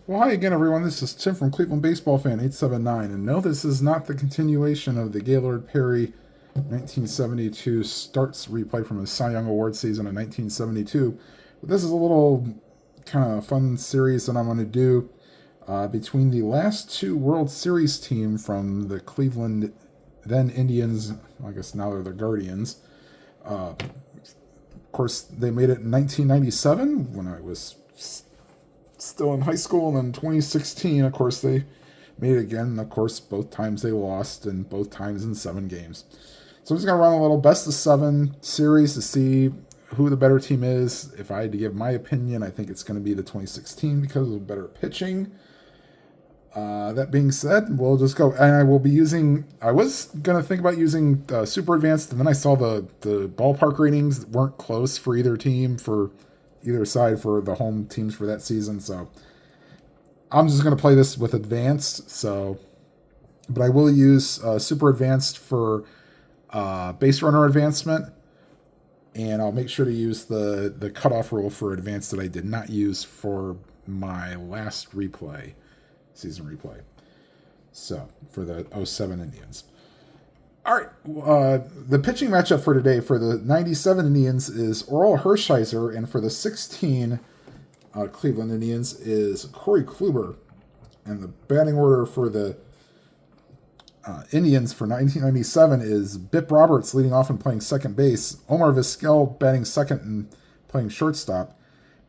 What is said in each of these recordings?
Well, hi again, everyone. This is Tim from Cleveland Baseball Fan 879. And no, this is not the continuation of the Gaylord Perry 1972 starts replay from his Cy Young Award season in 1972. But this is a little kind of fun series that I'm going to do between the last two World Series team from the Cleveland, then Indians, I guess now they're the Guardians. Of course, they made it in 1997 when I was still in high school, and then 2016, of course, they made it again. And of course, both times they lost, and both times in 7 games. So I'm just going to run a little best of 7 series to see who the better team is. If I had to give my opinion, I think it's going to be the 2016 because of better pitching. That being said, we'll just go, and I will be using, I was going to think about using Super Advanced, and then I saw the ballpark ratings weren't close for either team, for either side, for the home teams for that season, so I'm just going to play this with Advanced, but I will use Super Advanced for base runner advancement, and I'll make sure to use the cutoff rule for Advanced that I did not use for my last season replay. So, for the 07 Indians. All right, the pitching matchup for today for the 97 Indians is Orel Hershiser, and for the 16 Cleveland Indians is Corey Kluber. And the batting order for the Indians for 1997 is Bip Roberts leading off and playing second base, Omar Vizquel batting second and playing shortstop,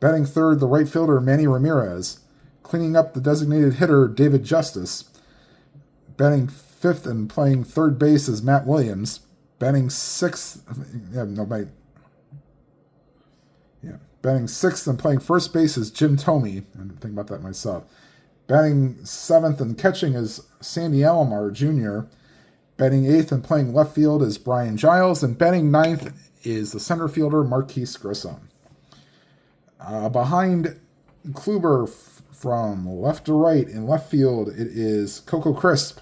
batting third the right fielder Manny Ramirez, cleaning up the designated hitter David Justice, batting fifth and playing third base is Matt Williams, batting sixth and playing first base is Jim Thome. I didn't think about that myself. Batting seventh and catching is Sandy Alomar Jr. Batting eighth and playing left field is Brian Giles, and batting ninth is the center fielder Marquise Grissom. Behind Kluber from left to right in left field, it is Coco Crisp.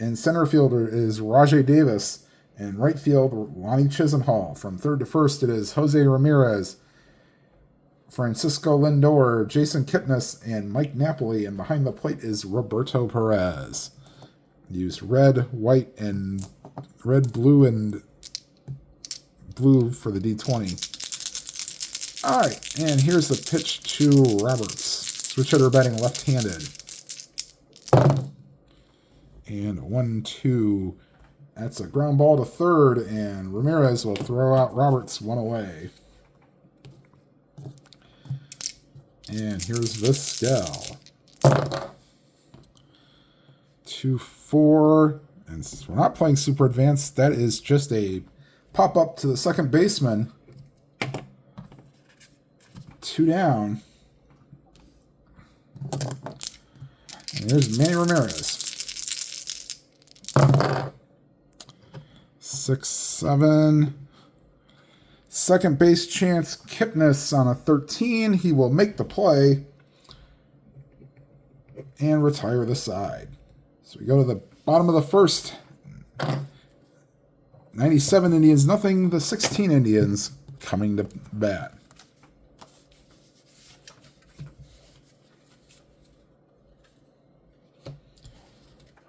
And center fielder is Rajay Davis. And right field, Lonnie Chisenhall. From third to first, it is Jose Ramirez, Francisco Lindor, Jason Kipnis, and Mike Napoli. And behind the plate is Roberto Perez. Use red, white, and red, blue, and blue for the D20. All right, and here's the pitch to Roberts. Switch hitter batting left-handed. And 1-2. That's a ground ball to third, and Ramirez will throw out Roberts one away. And here's Vizquel. 2-4. And since we're not playing Super Advanced, that is just a pop-up to the second baseman. 2 down. And here's Manny Ramirez. 6-7. Second base chance, Kipnis on a 13. He will make the play and retire the side. So we go to the bottom of the first. 97 Indians, nothing. The 16 Indians coming to bat.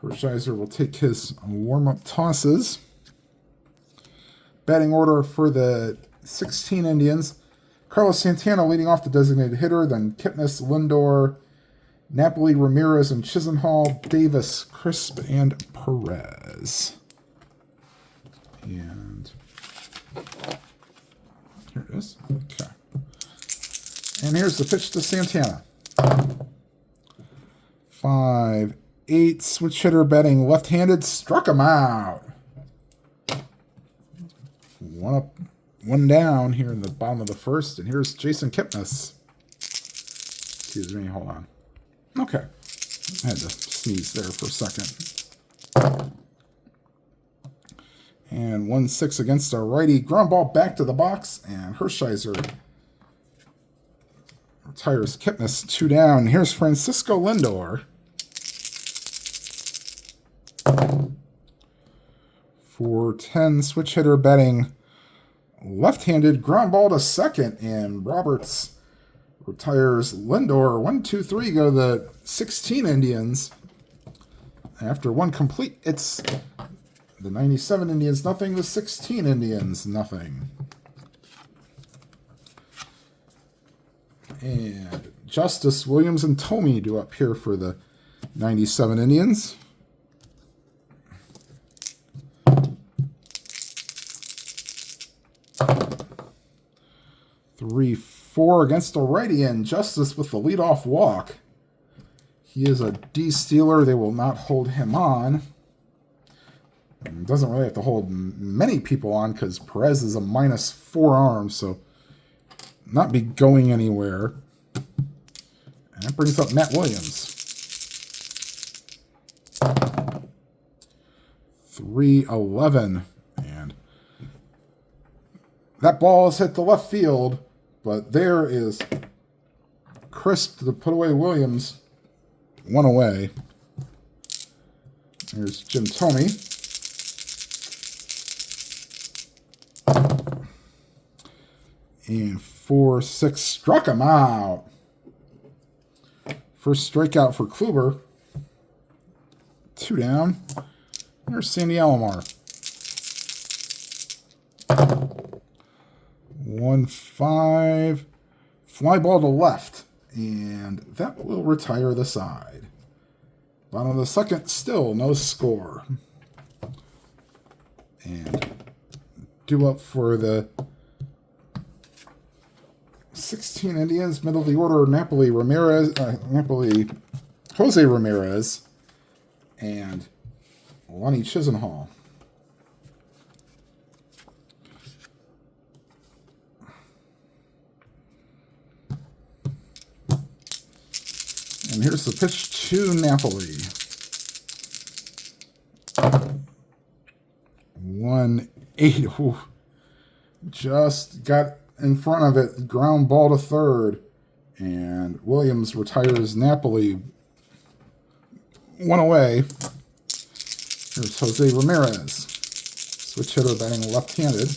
Hershiser will take his warm-up tosses. Batting order for the 16 Indians. Carlos Santana leading off the designated hitter, then Kipnis, Lindor, Napoli, Ramirez, and Chisenhall, Davis, Crisp, and Perez. And here it is. Okay. And here's the pitch to Santana. 5-8, switch hitter batting left-handed, struck him out. 1 up, 1 down here in the bottom of the first, and here's Jason Kipnis. Excuse me, hold on. Okay. I had to sneeze there for a second. And 1-6 against our righty. Ground ball back to the box, and Hershiser retires Kipnis. 2 down. Here's Francisco Lindor. 4-10, switch hitter batting left-handed, ground ball to second, and Roberts retires Lindor. 1, 2, 3 go the 16 Indians. After one complete, it's the 97 Indians, nothing. The 16 Indians, nothing. And Justice, Williams, and Tomey do up here for the 97 Indians. Three, 4 against a righty, and Justice with the leadoff walk. He is a D-stealer. They will not hold him on. Doesn't really have to hold many people on because Perez is a -4 arm, so not be going anywhere. And that brings up Matt Williams. 3-11. And that ball has hit the left field, but there is crisp to put away Williams. 1 away. There's Jim Tomey. And 4-6 struck him out. First strikeout for Kluber. 2 down. There's Sandy Alomar. 1-5. Fly ball to left. And that will retire the side. Bottom of the second, still no score. And due up for the 16 Indians, middle of the order, Jose Ramirez, and Lonnie Chisenhall. And here's the pitch to Napoli. 1-8. Ooh. Just got in front of it. Ground ball to third. And Williams retires Napoli. 1 away. Here's Jose Ramirez. Switch hitter batting left-handed.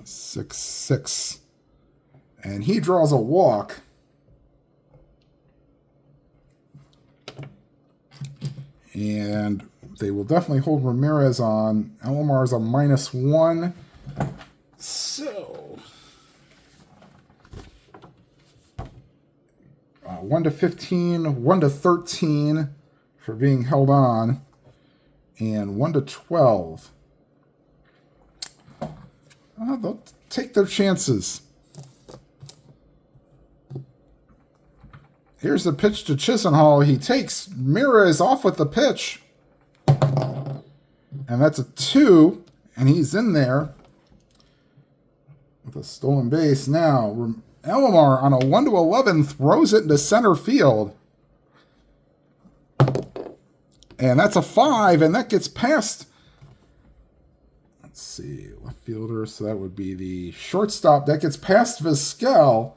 6-6. And he draws a walk. And they will definitely hold Ramirez on. Alomar is a -1. So 1-15, 1-13 for being held on, and 1-12. They'll take their chances. Here's the pitch to Chisenhall. He takes Ramirez off with the pitch. And that's a 2. And he's in there with a stolen base. Now, Alomar on a 1-11 throws it into center field. And that's a 5. And that gets past, let's see, left fielder. So that would be the shortstop. That gets past Vizquel.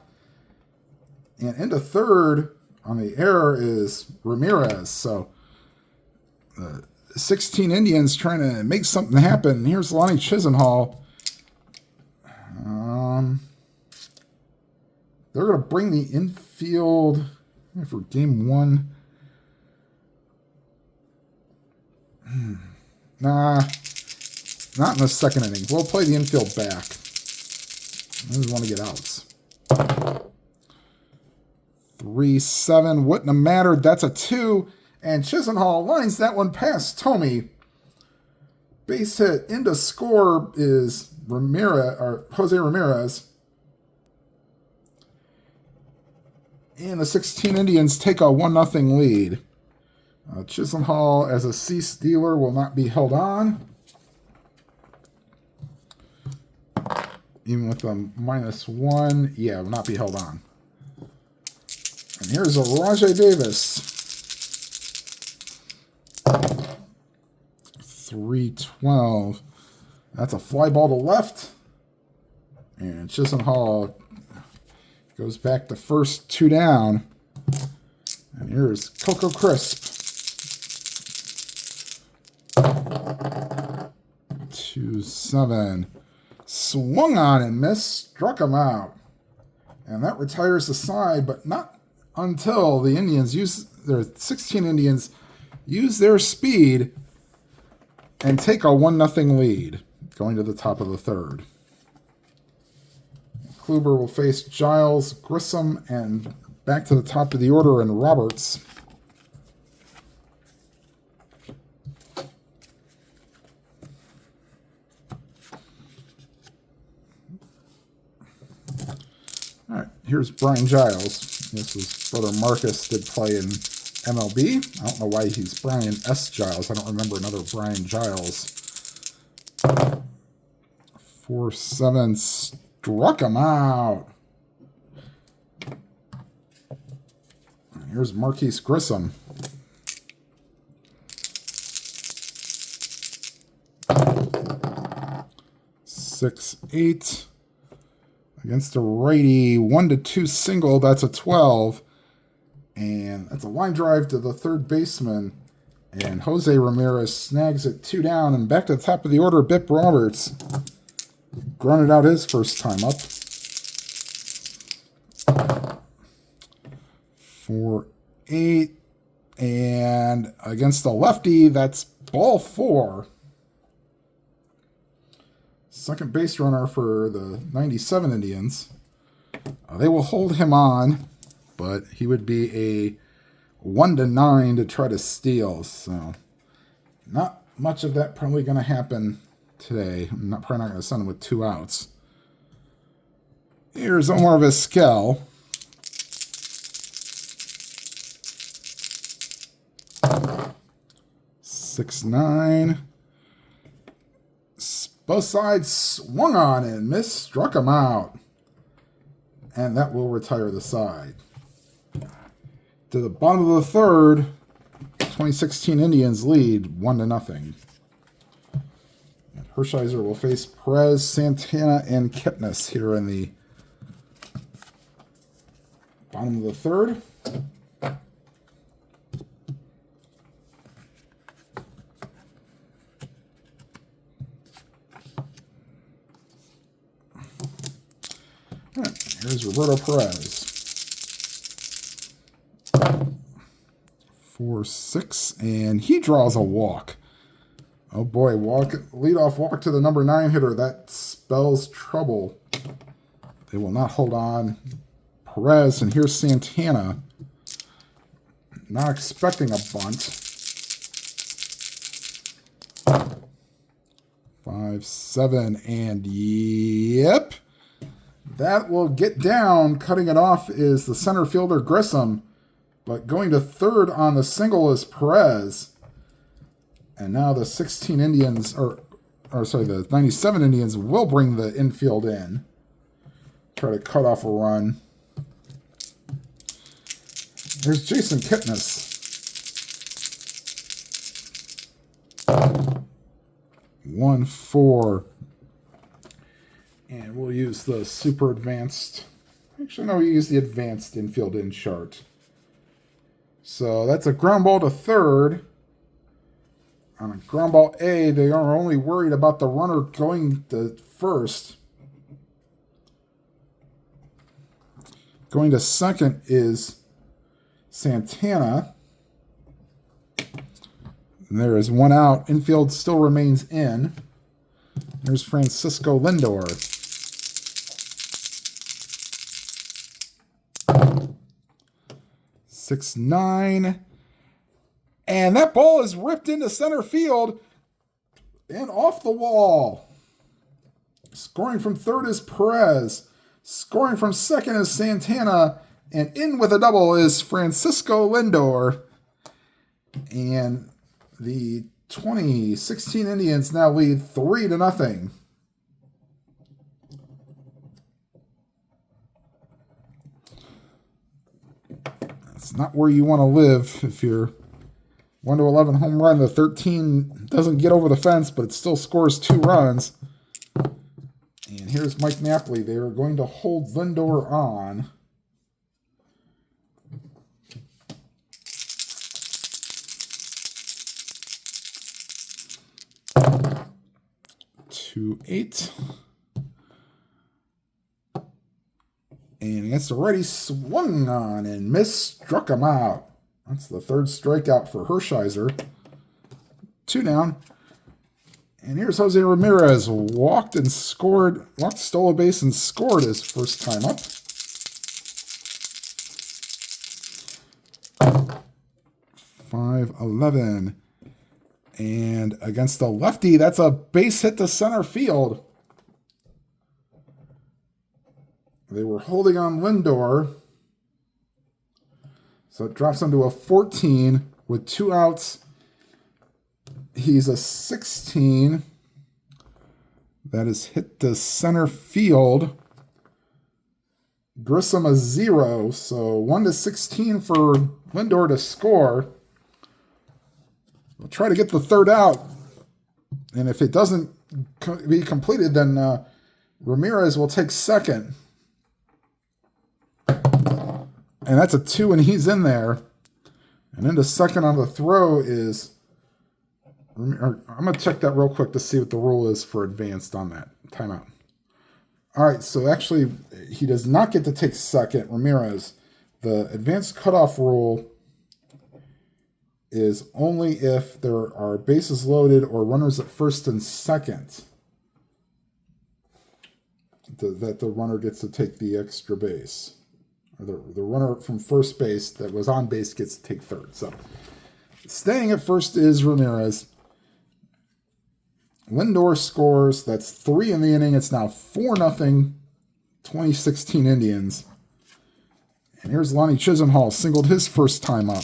And into third on the error is Ramirez. So the 16 Indians trying to make something happen. Here's Lonnie Chisenhall. They're going to bring the infield for game 1. Nah, not in the second inning. We'll play the infield back. I just want to get outs. 3-7 wouldn't have mattered. That's a 2. And Chisenhall lines that one past Tomey. Base hit into score is Ramirez, or Jose Ramirez. And the 16 Indians take a 1-0 lead. Chisenhall, as a ceased dealer, will not be held on. Even with a -1, yeah, will not be held on. And here's a Rajai Davis. 3-12. That's a fly ball to left. And Chisenhall goes back to first, 2 down. And here's Coco Crisp. 2-7. Swung on and missed. Struck him out. And that retires the side, but not until the Indians use their 16 Indians use their speed and take a 1-0 lead going to the top of the third. Kluber will face Giles, Grissom, and back to the top of the order in Roberts. All right, here's Brian Giles. This was brother Marcus, did play in MLB. I don't know why he's Brian S. Giles. I don't remember another Brian Giles. 4-7 struck him out. Here's Marquise Grissom. Six, 8. Against a righty, 1-2 single. That's a 12. And that's a line drive to the third baseman. And Jose Ramirez snags it 2 down. And back to the top of the order, Bip Roberts. Grunted out his first time up. 4-8. And against the lefty, that's ball 4. Second base runner for the 97 Indians. They will hold him on, but he would be a 1-9 to try to steal. So not much of that probably going to happen today. I'm probably not going to send him with 2 outs. Here's Omar Vizquel. Six, 9. Both sides swung on and missed, struck him out. And that will retire the side. To the bottom of the third, 2016 Indians lead 1-0. Hershiser will face Perez, Santana, and Kipnis here in the bottom of the third. Here's Roberto Perez. 4-6, and he draws a walk. Oh boy, leadoff walk to the number 9 hitter. That spells trouble. They will not hold on. Perez, and here's Santana. Not expecting a bunt. 5-7, and yep. That will get down. Cutting it off is the center fielder, Grissom. But going to third on the single is Perez. And now the 16 Indians, the 97 Indians will bring the infield in. Try to cut off a run. There's Jason Kipnis. 1-4. And we'll use the super advanced. Actually, no, we use the advanced infield in chart. So that's a ground ball to third. On a ground ball A, they are only worried about the runner going to first. Going to second is Santana. And there is 1 out. Infield still remains in. There's Francisco Lindor. 6-9. And that ball is ripped into center field and off the wall. Scoring from third is Perez. Scoring from second is Santana. And in with a double is Francisco Lindor. And the 2016 Indians now lead 3-0. That's not where you want to live if you're 1-11 home run. The 13 doesn't get over the fence, but it still scores 2 runs. And here's Mike Napoli. They are going to hold Lindor on. To 8. And against the righty, swung on and missed, struck him out. That's the third strikeout for Hershiser. 2 down. And here's Jose Ramirez. Walked, stole a base and scored his first time up. .511. And against the lefty, that's a base hit to center field. They were holding on Lindor. So it drops him to a 14 with 2 outs. He's a 16. That is hit to center field. Grissom a 0. So 1 to 16 for Lindor to score. We'll try to get the third out. And if it doesn't be completed, then Ramirez will take second. And that's a 2, and he's in there. And then the second on the throw is... I'm going to check that real quick to see what the rule is for advanced on that timeout. All right, so actually, he does not get to take second, Ramirez. The advanced cutoff rule is only if there are bases loaded or runners at first and second that the runner gets to take the extra base. Or the runner from first base that was on base gets to take third. So staying at first is Ramirez. Lindor scores. That's 3 in the inning. It's now 4-0, 2016 Indians. And here's Lonnie Chisenhall, singled his first time up.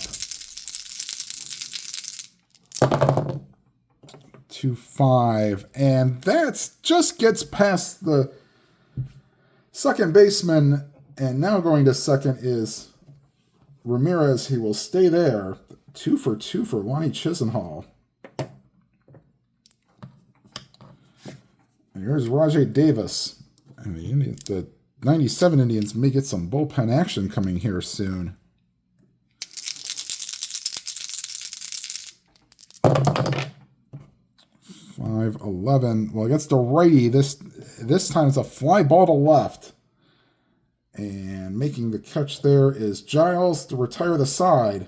2-5. And that just gets past the second baseman. And now going to second is Ramirez. He will stay there. 2 for 2 for Lonnie Chisenhall. And here's Rajay Davis. And the 97 Indians may get some bullpen action coming here soon. .511. Well, against the righty, this time it's a fly ball to left. And making the catch there is Giles to retire the side.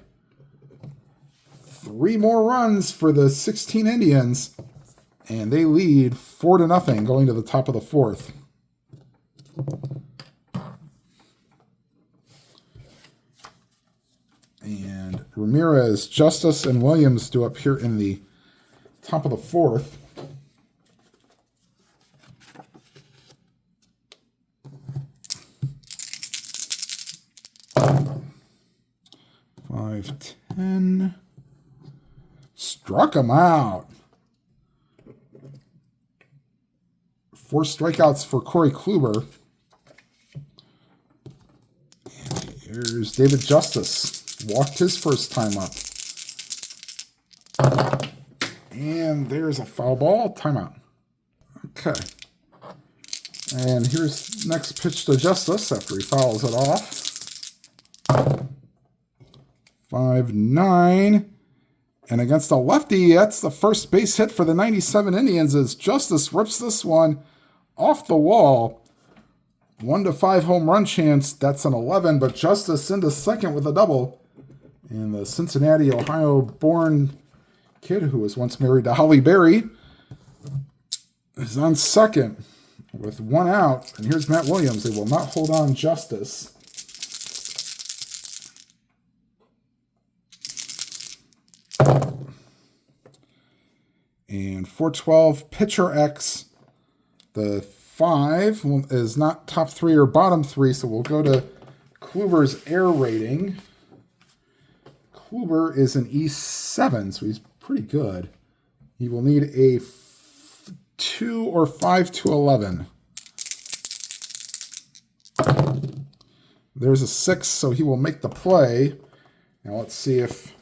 3 more runs for the 16 Indians. And they lead 4-0 going to the top of the 4th. And Ramirez, Justice, and Williams do up here in the top of the 4th. .510. Struck him out. 4 strikeouts for Corey Kluber. And here's David Justice. Walked his first time up. And there's a foul ball. Timeout. Okay. And here's next pitch to Justice after he fouls it off. 5-9. And against a lefty, that's the first base hit for the 97 Indians as Justice rips this one off the wall. 1-5 home run chance. That's an 11, but Justice into second with a double. And the Cincinnati, Ohio-born kid who was once married to Holly Berry is on second with 1 out. And here's Matt Williams. They will not hold on Justice. And 412 pitcher X. The 5 is not top 3 or bottom 3, so we'll go to Kluber's air rating. Kluber is an E7, so he's pretty good. He will need a 2 or 5 to 11. There's a 6, so he will make the play. Now let's see if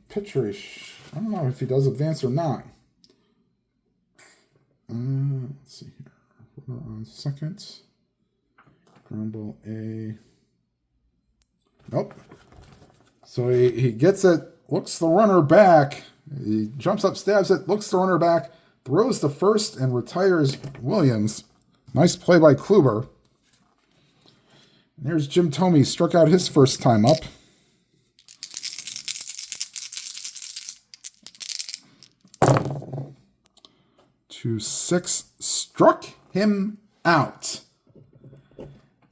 pitcher is... I don't know if he does advance or not. Let's see here. Runner on second. Ground ball A. Nope. So he gets it, looks the runner back. He jumps up, stabs it, looks the runner back, throws to first, and retires Williams. Nice play by Kluber. And there's Jim Thome, struck out his first time up. To 6, struck him out.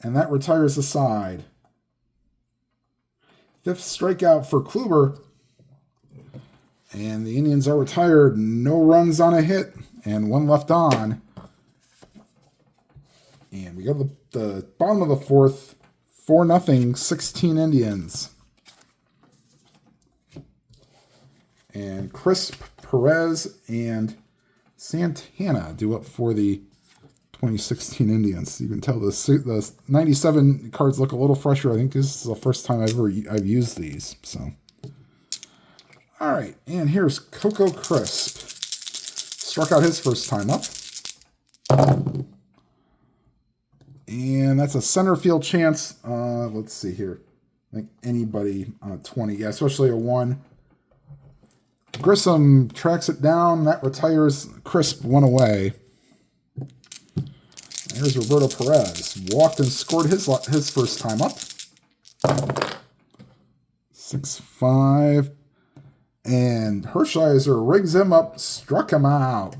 And that retires the side. 5th strikeout for Kluber. And the Indians are retired. No runs on a hit. And 1 left on. And we go to the bottom of the 4th. 4-0, 16 Indians. And Crisp, Perez, and Santana do up for the 2016 Indians. You can tell the 97 cards look a little fresher. I think this is the first time I've used these. So, all right, and here's Coco Crisp. Struck out his first time up, and that's a center field chance. Let's see here. I think anybody on a 20, yeah, especially a 1. Grissom tracks it down. That retires. Crisp 1 away. Here's Roberto Perez. Walked and scored his first time up. 6-5. And Hershiser rigs him up. Struck him out.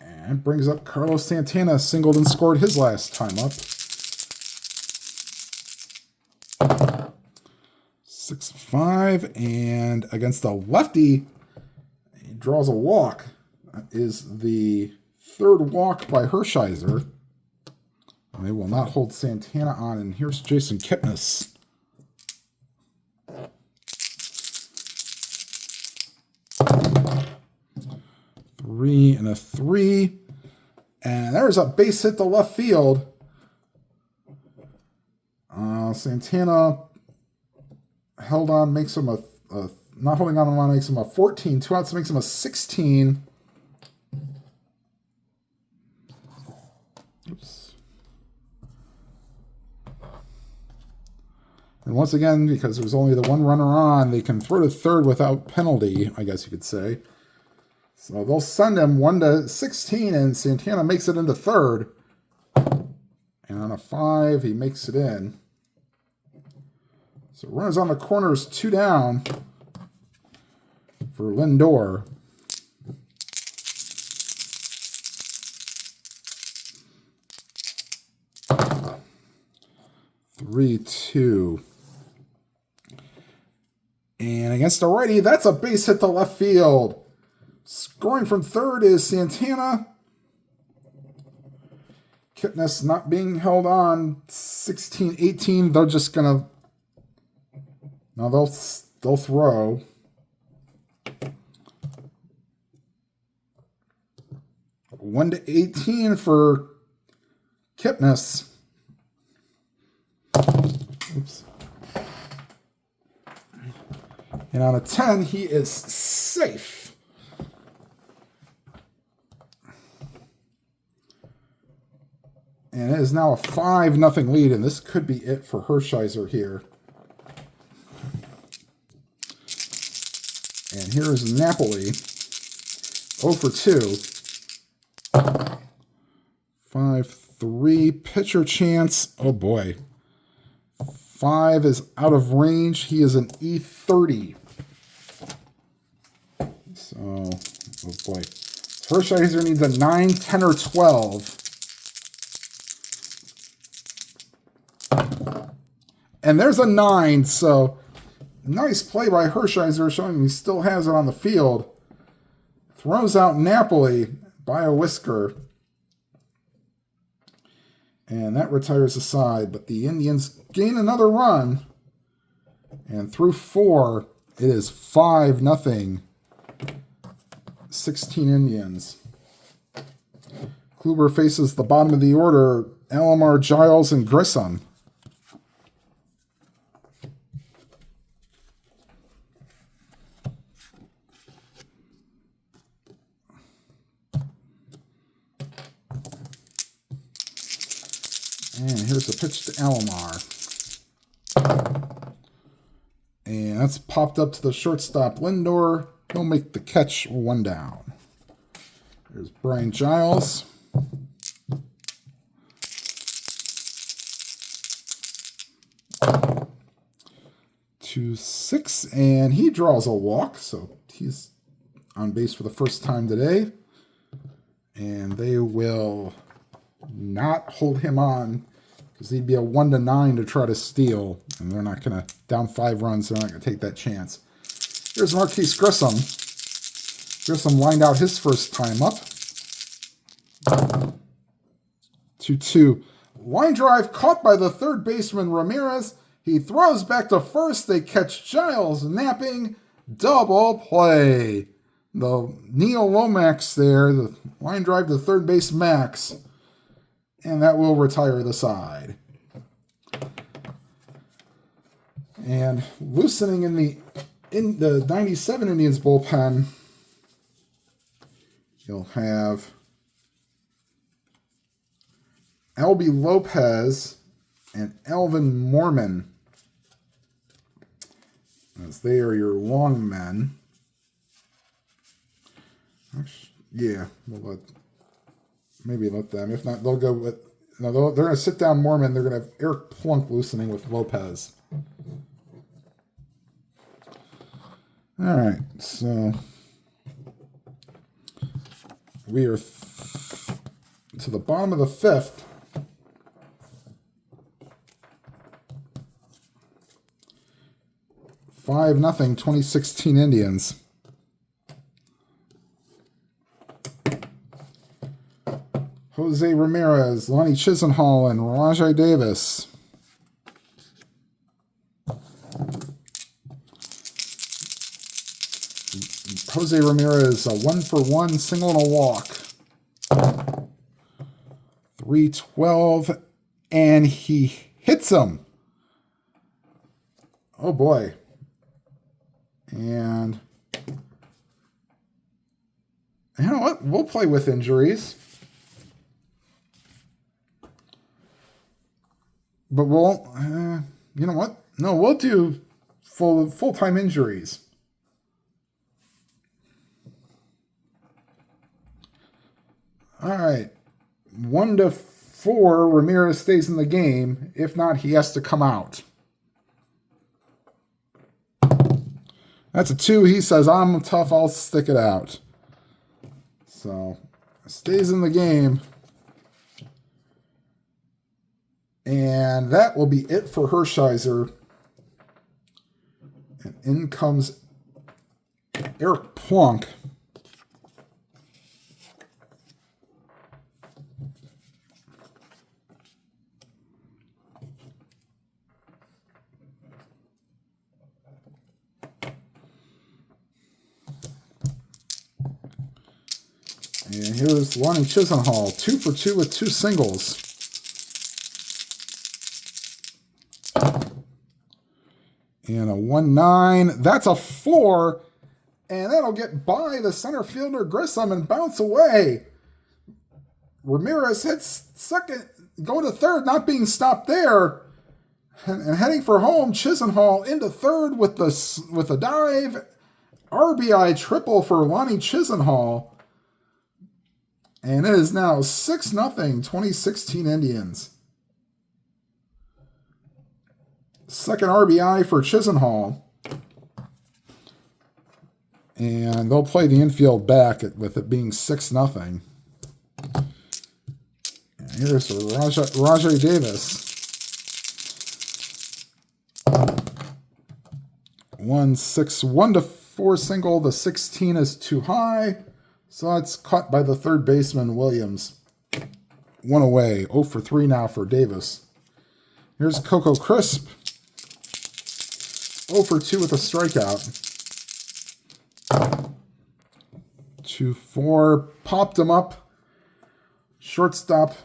And brings up Carlos Santana. Singled and scored his last time up. 6-5, and against a lefty, he draws a walk. That is the 3rd walk by Hershiser. And they will not hold Santana on. And here's Jason Kipnis. Three and a 3. And there's a base hit to left field. Santana held on, makes him a not holding on makes him a 14. 2 outs makes him a 16. Oops. And once again, because there's only the 1 runner on, they can throw to 3rd without penalty, I guess you could say. So they'll send him 1-16, and Santana makes it into 3rd. And on a 5, he makes it in. So runners on the corners, 2 down for Lindor. Three, 2. And against a righty, that's a base hit to left field. Scoring from 3rd is Santana. Kipnis not being held on. 16-18. They're just gonna. Now they'll throw. One to 18 for Kipnis. Oops. And on a 10, he is safe. And it is now a 5-0 lead, and this could be it for Hershiser here. And here is Napoli. 0 for 2. 5-3. Pitcher chance. Oh, boy. 5 is out of range. He is an E30. So, oh, boy. Hershiser needs a 9, 10, or 12. And there's a 9, so nice play by Hershiser, showing he still has it on the field. Throws out Napoli by a whisker. And that retires the side, but the Indians gain another run. And through 4, it is 5-0. 16 Indians. Kluber faces the bottom of the order, Alomar, Giles, and Grissom. And here's a pitch to Alomar. And that's popped up to the shortstop, Lindor. He'll make the catch, 1 down. There's Brian Giles. 2-6, and he draws a walk, so he's on base for the first time today. And they will not hold him on because he'd be a 1-9 to try to steal, and they're not going to, down 5 runs, they're not going to take that chance. Here's Marquise Grissom. Grissom lined out his first time up. 2-2. Line drive caught by the third baseman Ramirez. He throws back to first. They catch Giles napping. Double play. The Neil Lomax there, the line drive to third base Max. And that will retire the side. And loosening in the 97 Indians bullpen, you'll have Albie Lopez and Alvin Mormon, as they are your long men. Yeah, we'll let them. If not, they'll go with. No, they're going to sit down Mormon. They're going to have Eric Plunk loosening with Lopez. All right, so we are to the bottom of the 5th. Five nothing, 2016 Indians. Jose Ramirez, Lonnie Chisenhall, and Rajai Davis. Jose Ramirez, a 1-for-1 single and a walk. 3-12, and he hits him. Oh boy. And you know what? We'll play with injuries. But we'll, you know what? No, we'll do full-time injuries. All right. 1-4, Ramirez stays in the game. If not, he has to come out. That's a 2. He says, I'm tough, I'll stick it out. So, stays in the game. And that will be it for Hershiser. And in comes Eric Plunk. And here's Lonnie Chisenhall, 2 for 2 with 2 singles. And a 1-9. That's a 4. And that'll get by the center fielder Grissom and bounce away. Ramirez hits second, going to third, not being stopped there. And heading for home, Chisenhall into third with a dive. RBI triple for Lonnie Chisenhall. And it is now 6-0, 2016 Indians. Second RBI for Chisenhall. And they'll play the infield back with it being 6-0. And here's Rajai Davis. 1-4 single. The 16 is too high. So it's caught by the third baseman, Williams. 1 away. 0 for 3 now for Davis. Here's Coco Crisp. 0 for 2 with a strikeout. 2-4. Popped him up. Shortstop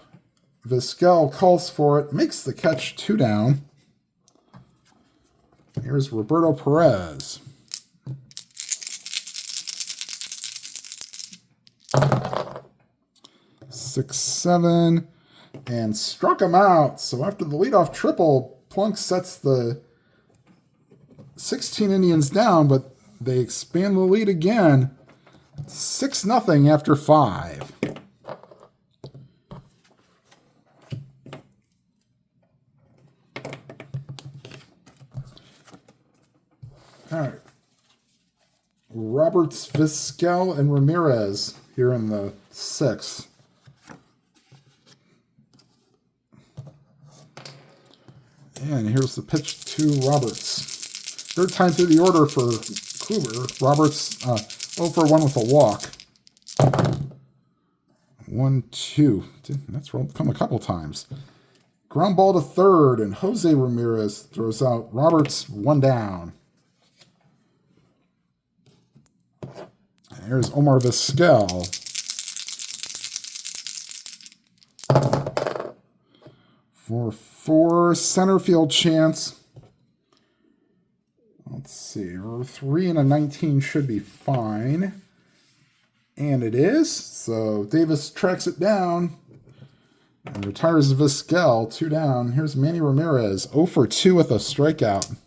Vizquel calls for it. Makes the catch. 2 down. Here's Roberto Perez. 6-7, and struck him out. So after the leadoff triple, Plunk sets the 16 Indians down, but they expand the lead again. 6-0 after 5. All right. Roberts, Vizquel, and Ramirez here in the 6th. And here's the pitch to Roberts. Third time through the order for Kluber. Roberts 0 for 1 with a walk. 1-2. That's come a couple times. Ground ball to third, and Jose Ramirez throws out. Roberts 1 down. And here's Omar Vizquel. For 4 center field chance. Let's see. 3 and a 19 should be fine. And it is. So Davis tracks it down and retires Vizquel. 2 down. Here's Manny Ramirez. 0 for 2 with a strikeout.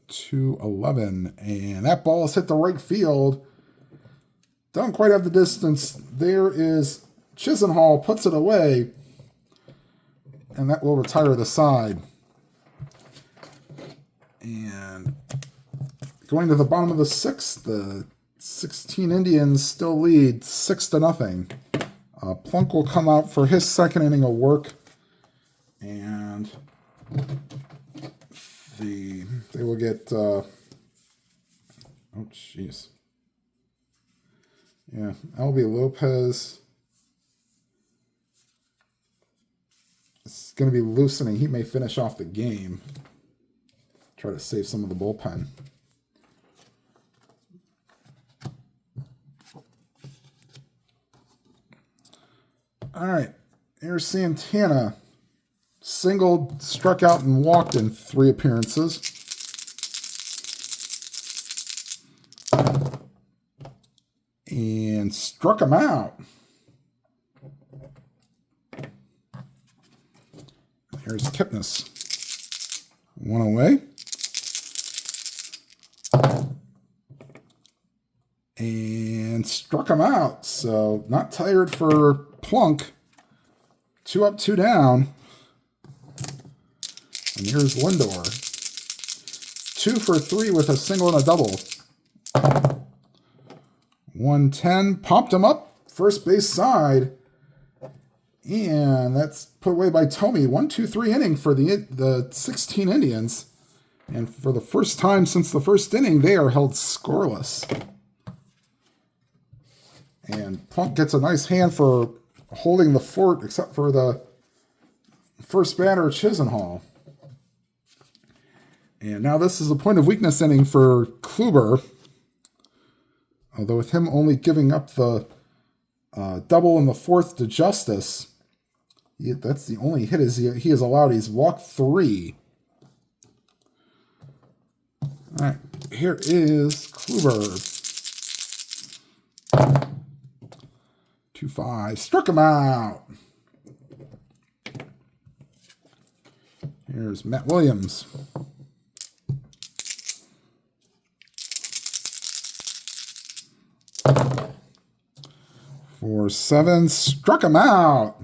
.211. And that ball has hit the right field. Don't quite have the distance. There is Chisenhall, puts it away, and that will retire the side. And going to the bottom of the 6th, the 16 Indians still lead 6-0. Plunk will come out for his 2nd inning of work, and they will get. Oh, jeez. Yeah, Albie Lopez is going to be loosening. He may finish off the game. Try to save some of the bullpen. All right, here's Santana. Singled, struck out, and walked in 3 appearances. And struck him out. Here's Kipnis. 1 away. And struck him out. So not tired for Plunk. 2 up, 2 down. And here's Lindor. 2 for 3 with a single and a double. 110, popped him up, first base side, and that's put away by Tomey. 1-2-3 inning for the 16 Indians, and for the first time since the first inning, they are held scoreless. And Plunk gets a nice hand for holding the fort, except for the first batter, Chisenhall. And now this is a point of weakness inning for Kluber. Although with him only giving up the double in the 4th to Justice, that's the only hit he has allowed. He's walked 3. All right, here is Kluber. 2-5, struck him out. Here's Matt Williams. For 7, struck him out.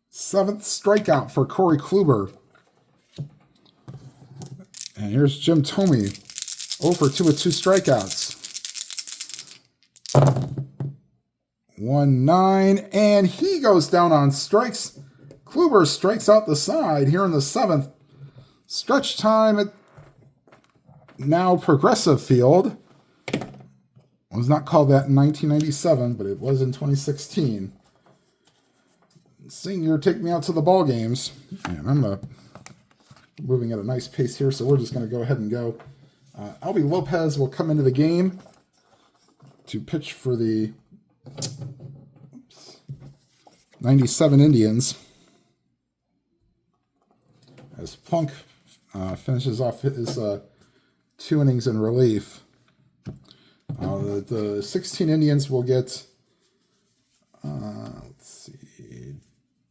Seventh strikeout for Corey Kluber. And here's Jim Tomey. 0 for 2 with 2 strikeouts. 1-9, and he goes down on strikes. Kluber strikes out the side here in the 7th. Stretch time at now Progressive Field. It was not called that in 1997, but it was in 2016. Senior, take me out to the ball games. And I'm moving at a nice pace here, so we're just going to go ahead and go. Albie Lopez will come into the game to pitch for the 97 Indians. As Plunk finishes off his 2 innings in relief. The 16 Indians will get, let's see,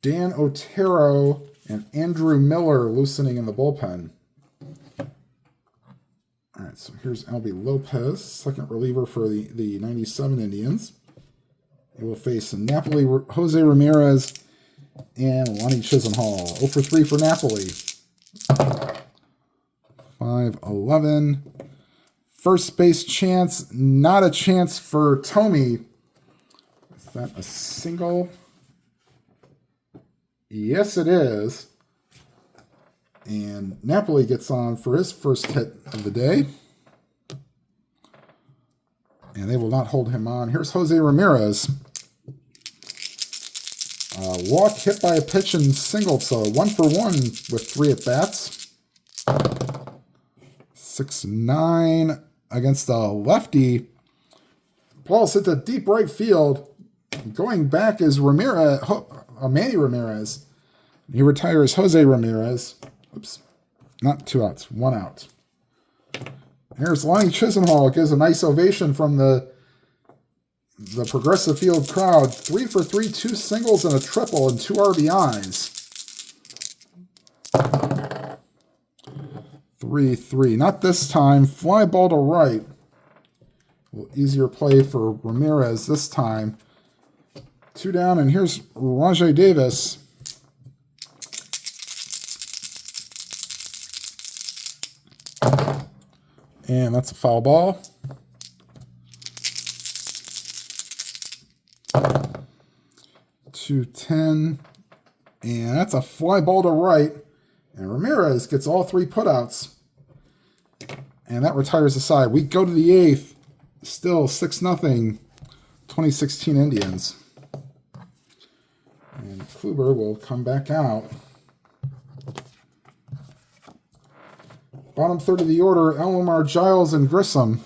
Dan Otero and Andrew Miller loosening in the bullpen. All right, so here's Albie Lopez, second reliever for the 97 Indians. He will face Napoli, Jose Ramirez, and Lonnie Chisenhall. 0 for 3 for Napoli. 5-11. First base chance, not a chance for Tommy. Is that a single? Yes, it is. And Napoli gets on for his first hit of the day. And they will not hold him on. Here's Jose Ramirez. Walk hit by a pitch and singled, so 1 for 1 with 3 at-bats. 6-9 against a lefty. Ball's hit to deep right field. Going back is Ramirez, Manny Ramirez. He retires Jose Ramirez. Oops, not 2 outs, 1 out. Here's Lonnie Chisenhall. Gives a nice ovation from the Progressive Field crowd. 3 for 3, 2 singles and a triple and 2 RBIs. 3-3. Not this time. Fly ball to right. A little easier play for Ramirez this time. 2 down, and here's Rajai Davis. And that's a foul ball. 2-10. And that's a fly ball to right. And Ramirez gets all 3 putouts. And that retires the side. We go to the 8th. Still 6-0. 2016 Indians. And Kluber will come back out. Bottom third of the order, Alomar, Giles, and Grissom.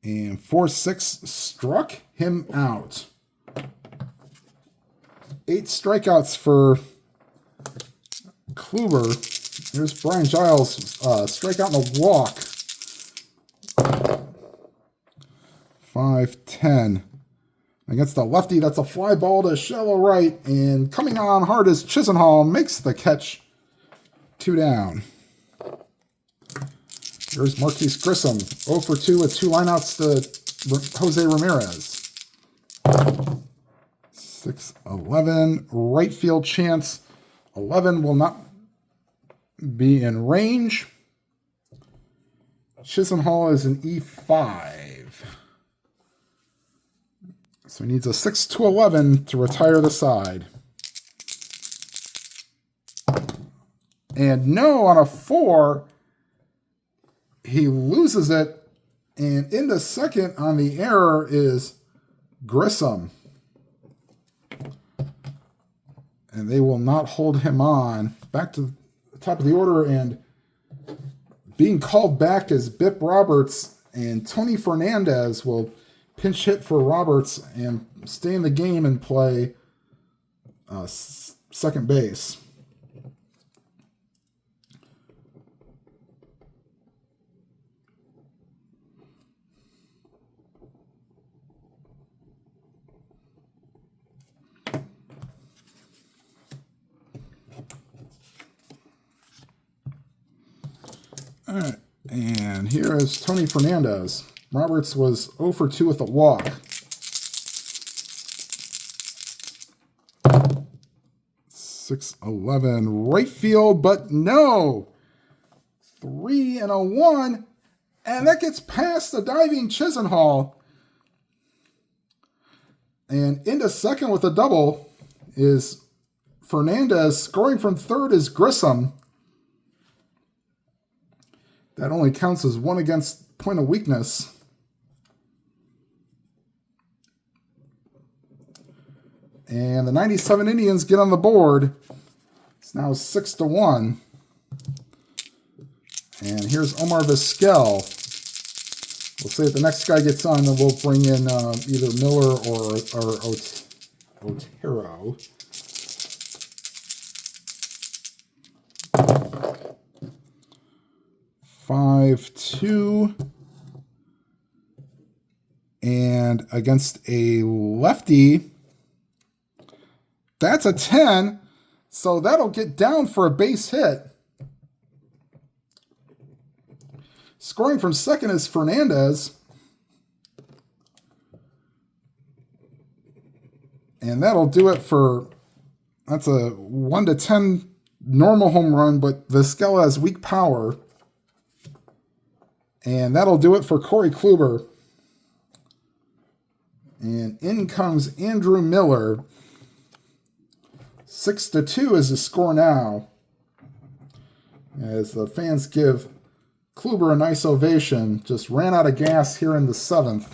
And 4-6 struck him out. 8 strikeouts for Kluber. Here's Brian Giles, strikeout and a walk. 5-10. Against the lefty, that's a fly ball to shallow right. And coming on hard is Chisenhall, makes the catch. 2 down. Here's Marquise Grissom, 0 for 2 with 2 lineouts to Jose Ramirez. 6-11. Right field chance. 11 will not be in range. Chisenhall is an E5. So he needs a 6-11 to retire the side. And no, on a 4, he loses it. And into second on the error is Grissom. And they will not hold him on. Back to the top of the order, and being called back is Bip Roberts, and Tony Fernandez will pinch hit for Roberts and stay in the game and play second base. All right, and here is Tony Fernandez. Roberts was 0 for 2 with a walk. 6-11 right field, but no. 3-1, and that gets past the diving Chisenhall. And into second with a double is Fernandez. Scoring from third is Grissom. That only counts as 1 against point of weakness. And the 97 Indians get on the board. It's now 6-1. And here's Omar Vizquel. We'll say if the next guy gets on, then we'll bring in either Miller or Otero. Five, 2. And against a lefty, that's a 10. So that'll get down for a base hit. Scoring from second is Fernandez. And that'll do it for, that's a 1-10 normal home run, but Vizquel has weak power. And that'll do it for Corey Kluber. And in comes Andrew Miller. 6-2 is the score now, as the fans give Kluber a nice ovation. Just ran out of gas here in the 7th,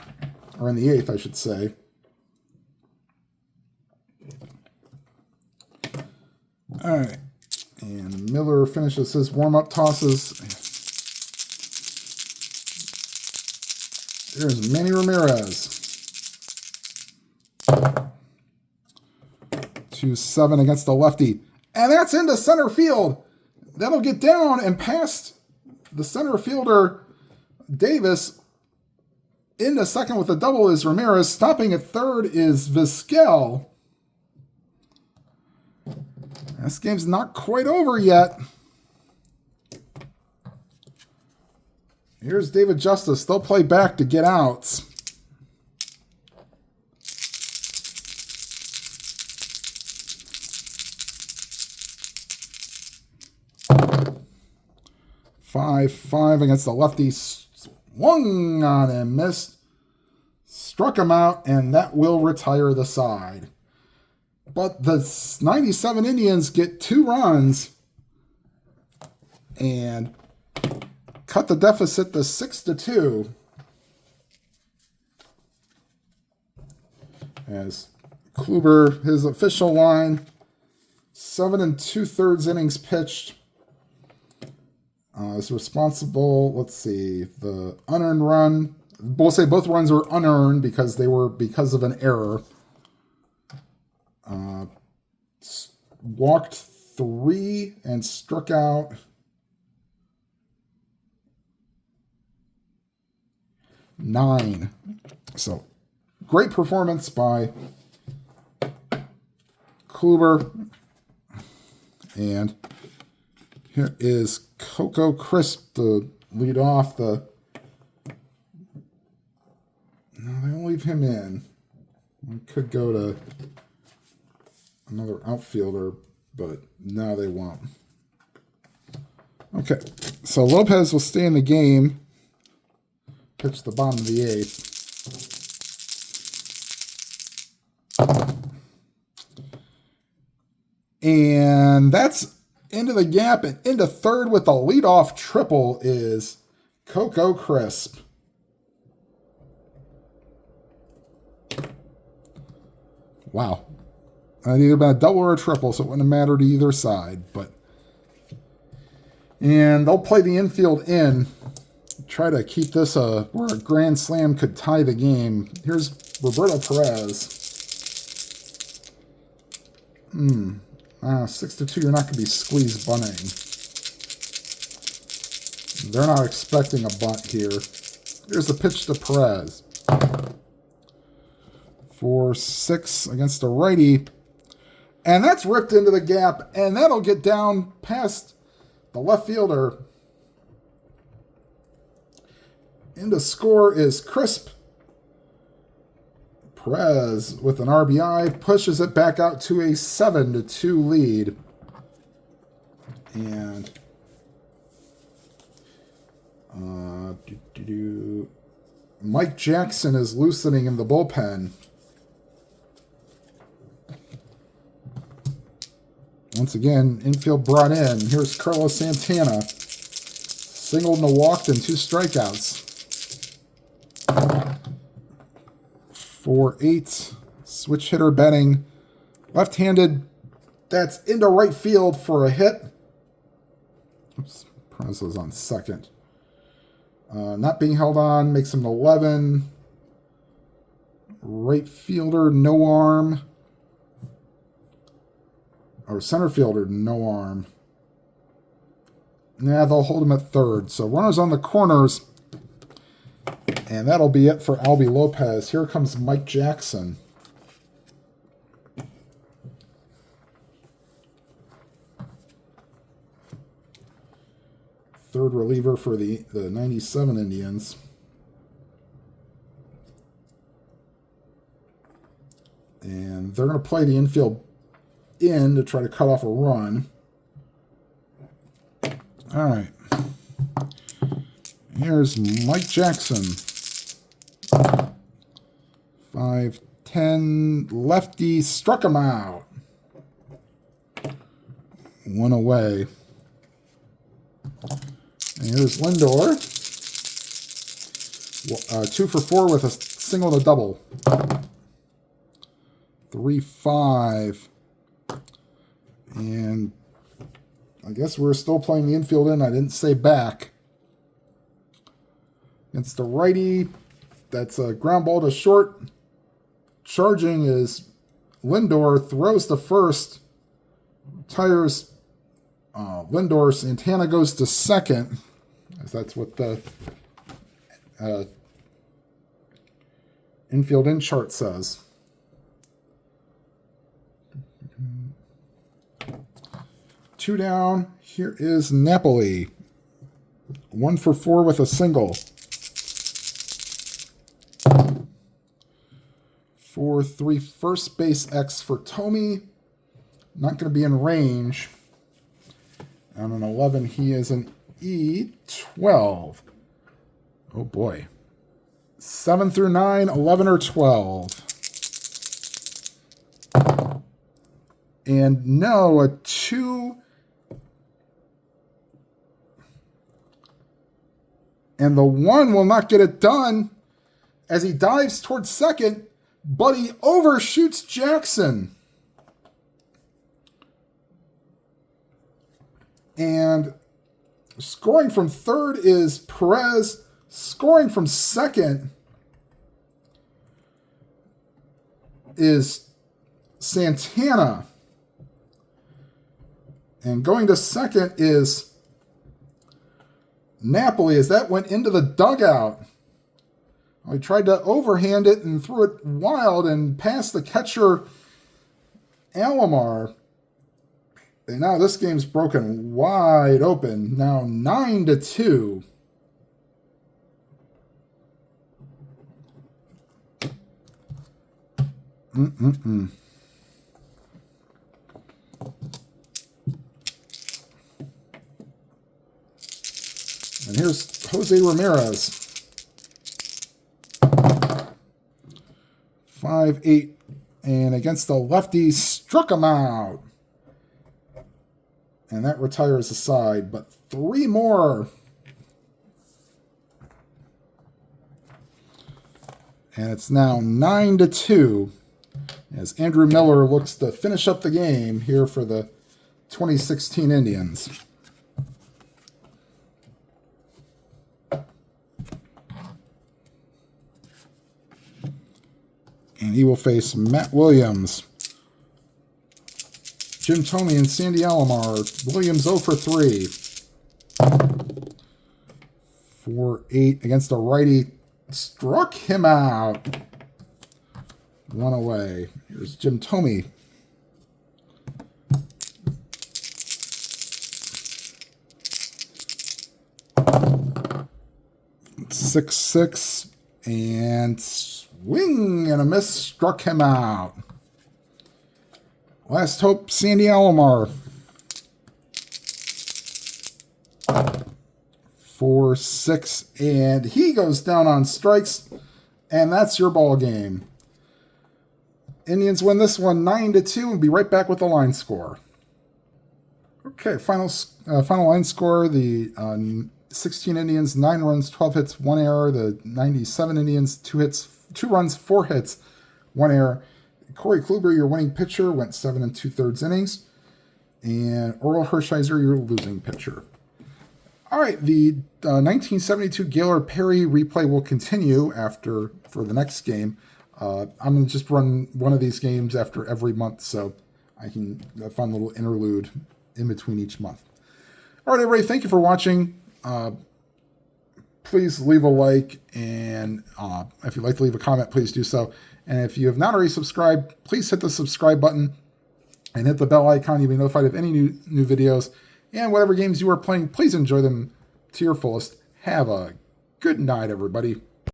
or in the 8th, I should say. All right, and Miller finishes his warm-up tosses. Here's Manny Ramirez. 2-7 against the lefty. And that's into center field. That'll get down and past the center fielder, Davis. Into second with a double is Ramirez. Stopping at third is Vizquel. This game's not quite over yet. Here's David Justice. They'll play back to get outs. 5-5 against the lefty. Swung on and missed. Struck him out, and that will retire the side. But the 97 Indians get 2 runs and cut the deficit to 6-2. As Kluber, his official line, 7 2/3 innings pitched. Is responsible, let's see, the unearned run. We'll say both runs were unearned because they were because of an error. Walked 3 and struck out 9. So, great performance by Kluber. And here is Coco Crisp to lead off the... No, they won't leave him in. We could go to another outfielder, but no, they won't. Okay, so Lopez will stay in the game. Pitch the bottom of the 8th. And that's into the gap, and into third with a leadoff triple is Coco Crisp. Wow. It'd either been a double or a triple, so it wouldn't have mattered to either side. And they'll play the infield in, try to keep this where a grand slam could tie the game. Here's Roberto Perez. 6-2, you're not going to be squeezed bunting. They're not expecting a bunt here. Here's the pitch to Perez. 4-6 against a righty. And that's ripped into the gap, and that'll get down past the left fielder. In to score is Crisp. Perez with an RBI pushes it back out to a 7-2 lead. And Mike Jackson is loosening in the bullpen. Once again, infield brought in. Here's Carlos Santana. Singled and a walked and 2 strikeouts. 4-8. Switch hitter betting. Left-handed. That's into right field for a hit. Oops. Perez was on second. Not being held on. Makes him 11. Right fielder, no arm. Or center fielder, no arm. Nah, they'll hold him at third. So runners on the corners. And that'll be it for Albie Lopez. Here comes Mike Jackson. Third reliever for the 97 Indians. And they're going to play the infield in to try to cut off a run. All right. Here's Mike Jackson. 5'10", lefty, struck him out. One away. And here's Lindor. 2 for 4 with a single and a double. 3-5. And I guess we're still playing the infield in. I didn't say back. Against the righty. That's a ground ball to short. Charging is Lindor. Throws to first. Tires Lindor. Santana goes to second. That's what the infield in chart says. Two down. Here is Napoli. 1 for 4 with a single. 4-3 first base X for Tommy. Not going to be in range. On an 11, he is an E12. Oh boy. 7 through 9, 11 or 12. And no, a 2. And the 1 will not get it done as he dives towards second, but he overshoots Jackson. And scoring from third is Perez. Scoring from second is Santana. And going to second is Napoli, as that went into the dugout. He tried to overhand it and threw it wild and past the catcher, Alomar. And now this game's broken wide open. Now 9-2. And here's Jose Ramirez. 5'8", and against the lefty, struck him out. And that retires the side, but 3 more. And it's now 9-2 as Andrew Miller looks to finish up the game here for the 2016 Indians. And he will face Matt Williams, Jim Thome, and Sandy Alomar. Williams 0 for 3. 4-8 against a righty. Struck him out. 1 away. Here's Jim Thome. Six, and swing and a miss, struck him out. Last hope, Sandy Alomar. 4-6, and he goes down on strikes, and that's your ball game. Indians win this one 9-2, and be right back with the line score. Okay, final line score: the 16 Indians 9 runs, 12 hits, 1 error. The 97 Indians 2 runs, 4 hits, 1 error. Corey Kluber, your winning pitcher, went 7 2/3 innings, and Orel Hershiser, your losing pitcher. All right, the 1972 Gaylord Perry replay will continue for the next game. I'm going to just run one of these games after every month, so I can find a little interlude in between each month. All right, everybody, thank you for watching. please leave a like, and if you'd like to leave a comment, please do so. And if you have not already subscribed, please hit the subscribe button and hit the bell icon. You'll be notified of any new videos. And whatever games you are playing, please enjoy them to your fullest. Have a good night, everybody.